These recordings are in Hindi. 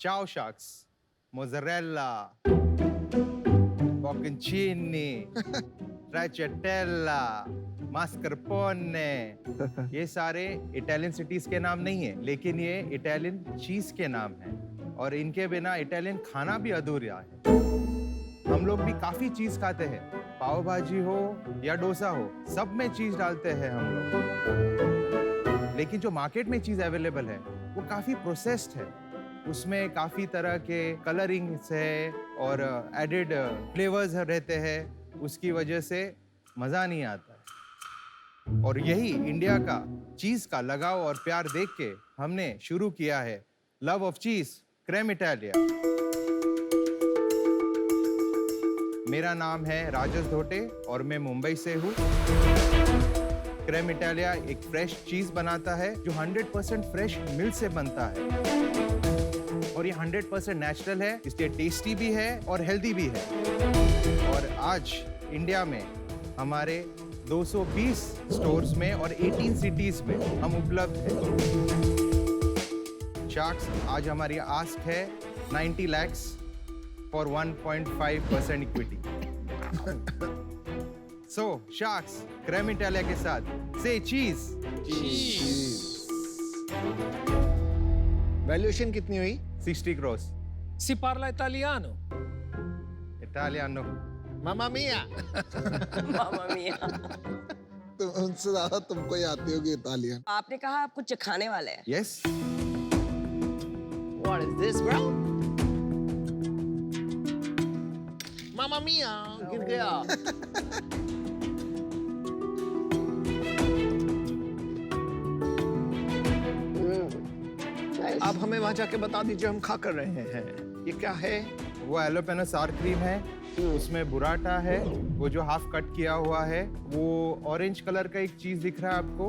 Ciao sharks, mozzarella, bocconcini, stracciatella, mascarpone, ये सारे इटालियन सिटीज के नाम नहीं है, लेकिन ये इटालियन चीज के नाम हैं और इनके बिना इटालियन खाना भी अधूरा है। हम लोग भी काफी चीज खाते हैं, पाव भाजी हो या डोसा हो, सब में चीज डालते हैं हम लोग। लेकिन जो मार्केट में चीज अवेलेबल है वो काफी प्रोसेस्ड है, उसमें काफी तरह के कलरिंग्स है और एडेड फ्लेवर्स रहते हैं, उसकी वजह से मजा नहीं आता है। और यही इंडिया का चीज का लगाव और प्यार देख के हमने शुरू किया है लव ऑफ चीज क्रेम इटालिया। मेरा नाम है राजेश धोटे और मैं मुंबई से हूँ। क्रेम इटालिया एक फ्रेश चीज बनाता है जो 100% फ्रेश मिल्क से बनता है और ये 100% नेचुरल है, इसलिए टेस्टी भी है और हेल्दी भी है। और आज इंडिया में हमारे 220 स्टोर्स में और 18 सिटीज में हम उपलब्ध हैं। शार्क्स, आज हमारी आस्क है 90 lakhs for 1.5% equity. So sharks, creme Italia के साथ से चीज। वैल्यूएशन कितनी हुई? 60 crores। Si parla italiano? इटालियानो। मामा मिया। मामा मिया। तो उनसे ज्यादा तुमको ही आती होगी इटालियन। आपने कहा आप कुछ खाने वाले हैं। Yes. What is this, bro? मामा मिया, गिर गया। अब हमें वहां जाके बता दीजिए हम खा कर रहे हैं। ये क्या है? वो एलोपेनो सार क्रीम है, उसमें बुराटा है, वो जो हाफ कट किया हुआ है, वो ऑरेंज कलर का एक चीज दिख रहा है आपको,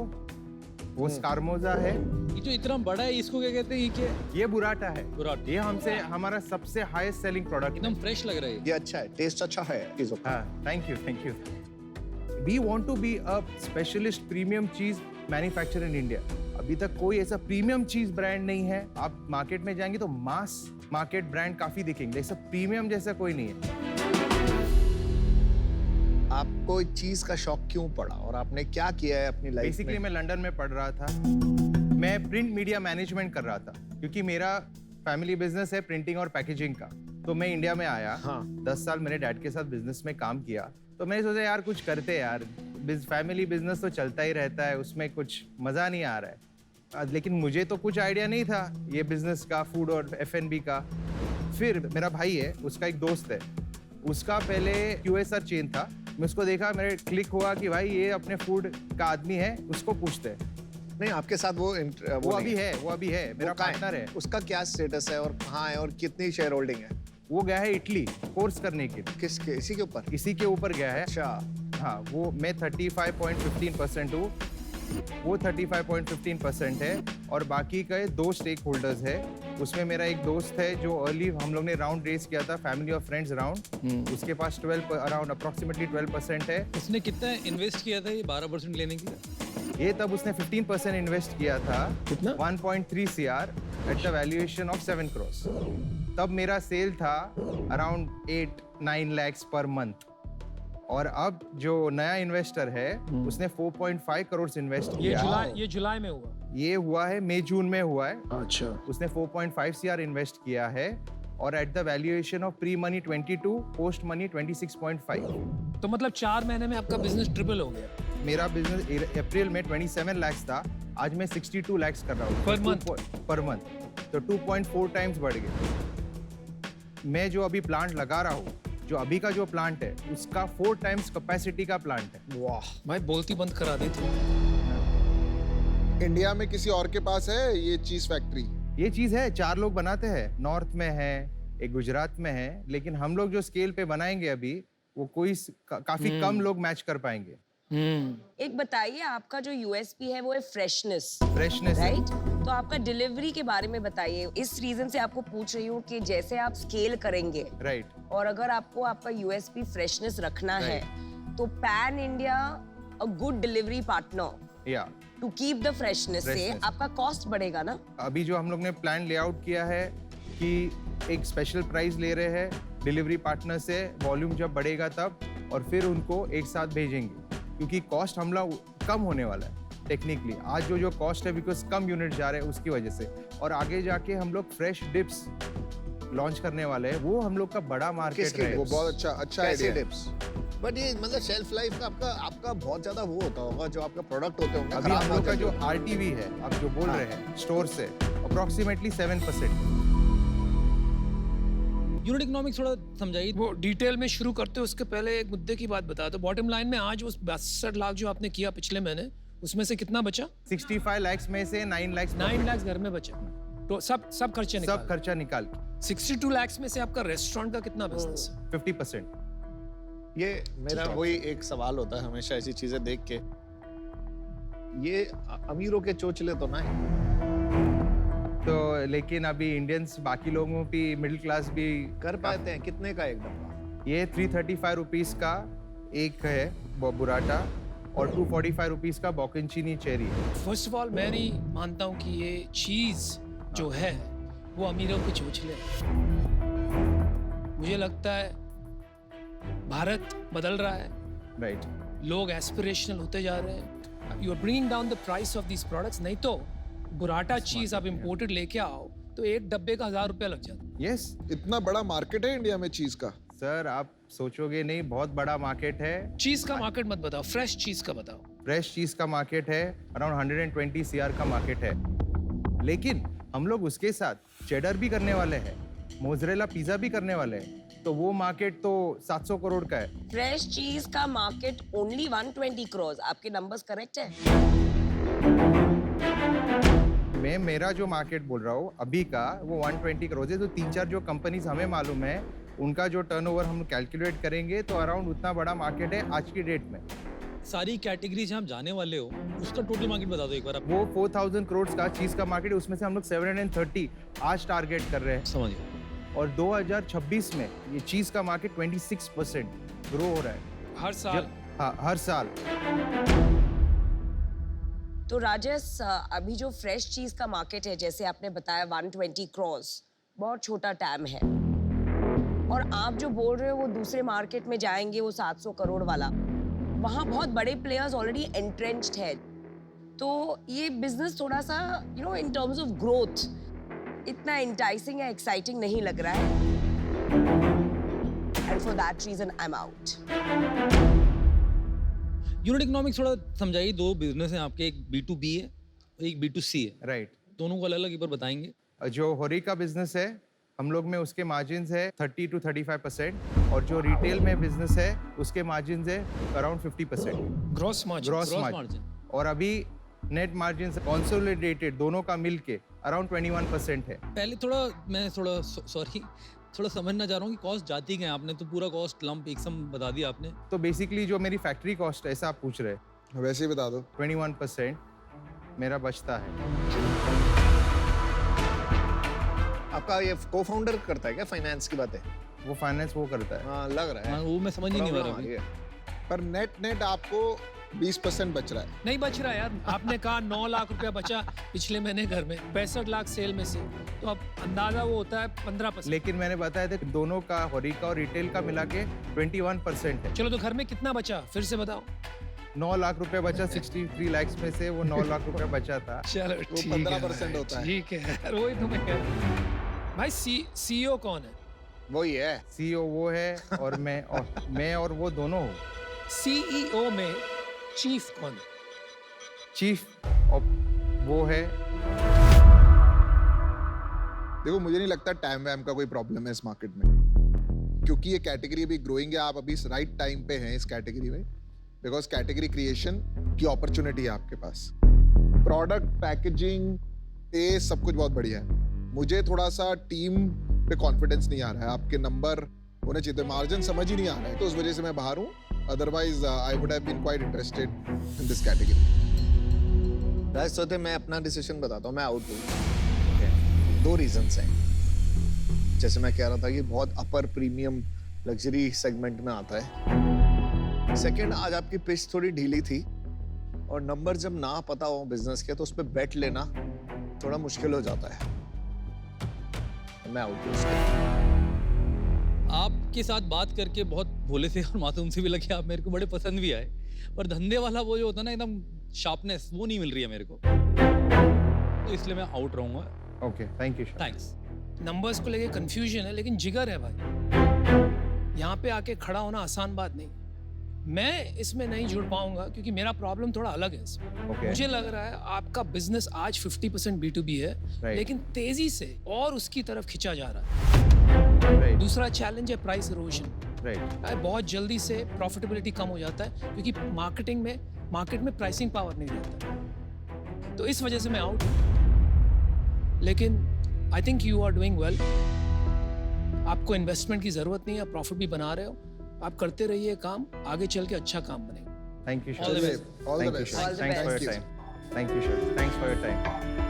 वो स्कारमोजा है। ये जो इतना बड़ा है इसको क्या कहते हैं? ये क्या है? ये बुराटा है। बुराटा। ये हमसे हमारा सबसे हाईएस्ट सेलिंग प्रोडक्ट है। एकदम फ्रेश लग रहा है। ये अच्छा है, टेस्ट अच्छा है चीजों का। हाँ, thank you. We want to be a specialist premium cheese manufacturer in India. अभी तक कोई ऐसा प्रीमियम चीज ब्रांड नहीं है। आप मार्केट में जाएंगे तो मास मार्केट ब्रांड काफी दिखेंगे, ऐसा प्रीमियम जैसा कोई नहीं है। आपको इस चीज का शौक क्यों पड़ा और आपने क्या किया है अपनी लाइफ में? बेसिकली मैं लंदन में पढ़ रहा था, मैं प्रिंट मीडिया मैनेजमेंट कर रहा था क्योंकि मेरा फैमिली बिजनेस है प्रिंटिंग और पैकेजिंग का। तो मैं इंडिया में आया, हाँ। 10 साल मेरे डैड के साथ बिजनेस में काम किया, तो मैंने सोचा यार कुछ करते यार, फैमिली बिजनेस तो चलता ही रहता है, उसमें कुछ मजा नहीं आ रहा है। लेकिन मुझे तो कुछ आइडिया नहीं था ये बिजनेस का, फूड और F&B का। फिर मेरा भाई है, उसका एक दोस्त है, उसका पहले QSR चेन था, मैं उसको देखा, मेरे क्लिक हुआ कि भाई ये अपने फूड का आदमी है, उसको पूछते हैं। नहीं, आपके साथ वो अभी है, मेरा पार्टनर है। उसका क्या स्टेटस है और कहाँ है और कितनी शेयर होल्डिंग है? वो गया है इटली कोर्स करने के लिए। किसके? इसी के ऊपर? इसी के ऊपर गया है। अच्छा। हाँ, वो मैं 35.15% हूँ, वो 35.15% है और बाकी के 2 स्टेक होल्डर्स है। उसमें मेरा एक दोस्त है जो अर्ली हम लोग ने राउंड रेस किया था, फैमिली और फ्रेंड्स राउंड, उसके पास 12 अराउंड अप्रोक्सीमेटली 12% है। उसने कितना इन्वेस्ट किया था ये 12% लेने के लिए? ये तब उसने 15% इन्वेस्ट किया था। कितना? 1.3 CR at the valuation of 7 crores। तब मेरा सेल था अराउंड 8-9 lakhs पर मंथ। और अब जो नया इन्वेस्टर है उसने 4.5 crores इन्वेस्ट किया। ये जुलाई में हुआ? ये हुआ है मई जून में हुआ है। अच्छा। उसने 4.5 CR इन्वेस्ट किया है और at the valuation of pre money 22, post money 26.5। तो मतलब 4 महीने में आपका बिजनेस ट्रिपल हो गया? मेरा बिजनेस अप्रैल में 27 lakhs था, आज मैं 62 lakhs कर रहा हूँ पर मंथ, तो 2.4 टाइम्स बढ़ गया। मैं जो अभी प्लांट लगा रहा हूँ, जो अभी का जो प्लांट है उसका 4 टाइम्स कैपेसिटी का प्लांट है। वाह। भाई बोलती बंद करा दी थी। इंडिया में किसी और के पास है ये चीज फैक्ट्री? ये चीज है, 4 लोग बनाते हैं, नॉर्थ में है, एक गुजरात में है, लेकिन हम लोग जो स्केल पे बनाएंगे अभी वो कोई काफी कम लोग मैच कर पाएंगे। एक बताइए, आपका जो यूएसपी है वो है फ्रेशनेस, फ्रेशनेस, राइट? तो आपका डिलीवरी के बारे में बताइए। इस रीजन से आपको पूछ रही हूँ कि जैसे आप स्केल करेंगे, राइट, और अगर आपको आपका यूएसपी फ्रेशनेस रखना है तो pan India a good delivery partner या टू कीप द फ्रेशनेस से आपका कॉस्ट बढ़ेगा ना? अभी जो हम लोग ने प्लान लेआउट किया है कि एक स्पेशल प्राइस ले रहे हैं डिलीवरी पार्टनर से, वॉल्यूम जब बढ़ेगा तब, और फिर उनको एक साथ भेजेंगे क्योंकि कॉस्ट हमला कम होने वाला है टेक्निकली। आज जो कॉस्ट है बिकॉज कम यूनिट जा रहे हैं उसकी वजह से, और आगे जाके हम लोग फ्रेश डिप्स लॉन्च करने वाले हैं, वो हम लोग का बड़ा मार्केट किसके है। वो बहुत अच्छा कैसे आइडिया है। डिप्स? बट ये मतलब शेल्फ लाइफ का आपका बहुत ज्यादा वो होता होगा, जो आपका प्रोडक्ट होते होंगे अभी खराब हम ना लोग का जल्दी जो हो। आरटीवी है, आप जो बोल रहे हैं स्टोर से, अप्रोक्सीमेटली 7%। यूनिट इकोनॉमिक्स थोड़ा समझाइए। वो डिटेल में शुरू करते हो उसके पहले एक मुद्दे की बात बता दो। बॉटम लाइन में आज उस 62 लाख जो आपने किया पिछले महीने, उसमें से कितना बचा? 65 लाख में से 9 लाख 9 लाख घर में बचे, तो सब खर्चे निकाल। सब खर्चा निकाल के 62 लाख में से आपका रेस्टोरेंट का कितना बिजनेस है? 50%। ये मेरा वही एक सवाल होता है हमेशा ऐसी चीजें देख के, ये अमीरों के चोचले तो ना है। तो लेकिन अभी इंडियंस, बाकी लोगों भी, मिडिल क्लास भी कर पाते हैं। कितने का एक डब्बा? ये 335 रुपीस का एक है बुराटा, और 245 रुपीस का बॉकनचीनी चेरी है। फर्स्ट ऑफ ऑल मैं नहीं मानता हूँ कि ये चीज जो है वो अमीरों के चोचले हैं। मुझे लगता है भारत बदल रहा है, राइट। लोग एस्पिरेशनल होते जा रहे हैं। You are bringing down the price of these products. नहीं तो बुराटा चीज आप इंपोर्टेड लेके आओ तो एक डब्बे का 1000 रुपया लग जाता है। यस इतना बड़ा मार्केट है इंडिया में चीज का। सर, आप सोचोगे नहीं, बहुत बड़ा मार्केट है। चीज का मार्केट मत बताओ, फ्रेश चीज का बताओ। फ्रेश चीज का मार्केट है, अराउंड 120 CR का मार्केट है, लेकिन हम लोग उसके साथ चेडर भी करने वाले हैं, मोज़रेला पिज्जा भी करने वाले हैं, तो वो मार्केट तो 700 करोड़ का है। फ्रेश चीज का मार्केट ओनली 120 करोड़। आपके नंबर्स करेक्ट है? मैं मेरा जो मार्केट बोल रहा हूँ अभी का, वो 120 करोड़ है। तो 3-4 जो कंपनीज हमें मालूम है, उनका जो टर्नओवर हम कैलकुलेट करेंगे तो अराउंड उतना बड़ा मार्केट है आज की डेट में। सारी कैटेगरी से हम जाने वाले हो, उसका टोटल मार्केट बता दो एक बार आप। वो 4000 करोड़ का चीज का मार्केट है, उसमें से हम लोग 730 आज टारगेट कर रहे हैं, समझिए। और 2026 में ये चीज का मार्केट 26% ग्रो हो रहा है हर साल। हाँ, हर साल। तो राजेश, अभी जो फ्रेश चीज का मार्केट है, जैसे आपने बताया 120 करोड़, बहुत छोटा टैम है, और आप जो बोल रहे हो वो दूसरे मार्केट में जाएंगे, वो 700 करोड़ वाला, वहाँ बहुत बड़े प्लेयर्स ऑलरेडी एंट्रेंच्ड है। तो ये बिजनेस थोड़ा सा इन टर्म्स ऑफ ग्रोथ इतना इंटाइसिंग या एक्साइटिंग नहीं लग रहा है, and for that reason I am out. Unit economics थोड़ा समझाइए। दो बिजनेस हैं आपके, एक B2B है और एक B2C है, राइट। दोनों को अलग अलग एक बार बताएंगे। जो होरी का बिजनेस है हम लोग में, उसके मार्जिन्स है 30 to 35%, और जो रिटेल में बिजनेस है उसके मार्जिन्स है around 50%। Gross margin. Gross margin. और अभी नेट मार्जिन कंसोलिडेटेड दोनों का मिलके अराउंड 21% है। पहले मैं थोड़ा समझना चाह रहा हूँ कि कॉस्ट जाती क्या है। आपने तो पूरा कॉस्ट लंप एक सम बता दिया आपने। तो बेसिकली जो मेरी फैक्ट्री कॉस्ट है, ऐसा आप पूछ रहे हैं, वैसे ही बता दो। 21% मेरा बचता है। आपका ये को फाउंडर करता है क्या फाइनेंस की बातें? वो फाइनेंस वो करता है। हाँ, लग रहा हाँ, है। वो मैं समझ ही नहीं पा रहा प्रॉब्लम आ अभी। रही है। पर नेट आपको 20% बच रहा है। नहीं बच रहा यार। आपने कहा 9 लाख रुपया बचा पिछले महीने घर में, 65 लाख सेल में से, तो अब अंदाजा वो होता है 15%। लेकिन मैंने बताया था कि दोनों का, होरी का और रिटेल का मिला के 21% है। चलो तो घर में कितना बचा फिर से बताओ। 9 लाख रुपए बचा, 63 लाख में से वो 9 लाख रुपए बचा था। चलो वो ठीक है 15% भाई, होता है। ठीक है यार, वही तो मैं कह रहा हूँ। भाई सीईओ कौन है? वही है। सीईओ वो है, और मैं और वो दोनों हूँ। सीईओ में चीफ कौन है? चीफ वो है। देखो, मुझे नहीं लगता टाइम वैम का कोई प्रॉब्लम है इस मार्केट में, क्योंकि ये कैटेगरी अभी ग्रोइंग है। आप अभी राइट टाइम पे हैं इस कैटेगरी में, बिकॉज कैटेगरी क्रिएशन की अपॉर्चुनिटी है आपके पास। प्रोडक्ट, पैकेजिंग, टेस्ट, सब कुछ बहुत बढ़िया है। मुझे थोड़ा सा टीम पे कॉन्फिडेंस नहीं आ रहा है। आपके नंबर होने चाहिए, मार्जिन समझ ही नहीं आ रहा है, तो उस वजह से मैं बाहर हूँ। Otherwise I would have been quite interested in this category. Raj सोते, मैं अपना डिसीजन बताता हूँ, मैं आउट हूँ। 2 रीजंस हैं। जैसे मैं कह रहा था कि बहुत अपर प्रीमियम लग्जरी सेगमेंट में आता है। सेकंड, आज आपकी पिच थोड़ी ढीली थी, और नंबर जब ना पता हो बिजनेस के, तो उस पर बेट लेना थोड़ा मुश्किल हो जाता है। मैं आउट हूँ। आपके साथ बात करके बहुत भोले से और मासूम से भी लगे, आप मेरे को बड़े पसंद भी आए, पर धंधे वाला वो जो होता है ना एकदम शार्पनेस, वो नहीं मिल रही है मेरे को, तो इसलिए मैं आउट रहूंगा। Okay, thank you. Thanks. Numbers को लेके कंफ्यूजन है, लेकिन जिगर है भाई। यहाँ पे आके खड़ा होना आसान बात नहीं। मैं इसमें नहीं जुड़ पाऊंगा क्योंकि मेरा प्रॉब्लम थोड़ा अलग है इसमें। ओके, मुझे लग रहा है आपका बिजनेस आज 50% B2B है, Right. लेकिन तेजी से और उसकी तरफ खिंचा जा रहा है। राइट दूसरा चैलेंज है प्राइस इरोजन। राइट बहुत जल्दी से प्रॉफिटेबिलिटी कम हो जाता है क्योंकि मार्केट में प्राइसिंग पावर नहीं रहता, तो इस वजह से मैं आउट हूँ। लेकिन I think you are doing well. आपको इन्वेस्टमेंट की जरूरत नहीं है, आप प्रॉफिट भी बना रहे हो, आप करते रहिए काम, आगे चल के अच्छा काम बनेगा। Thank you All the sir. best. All the Thank you, best. sir. All the Thanks for best. your time. Thank you, sir. Thanks for your time.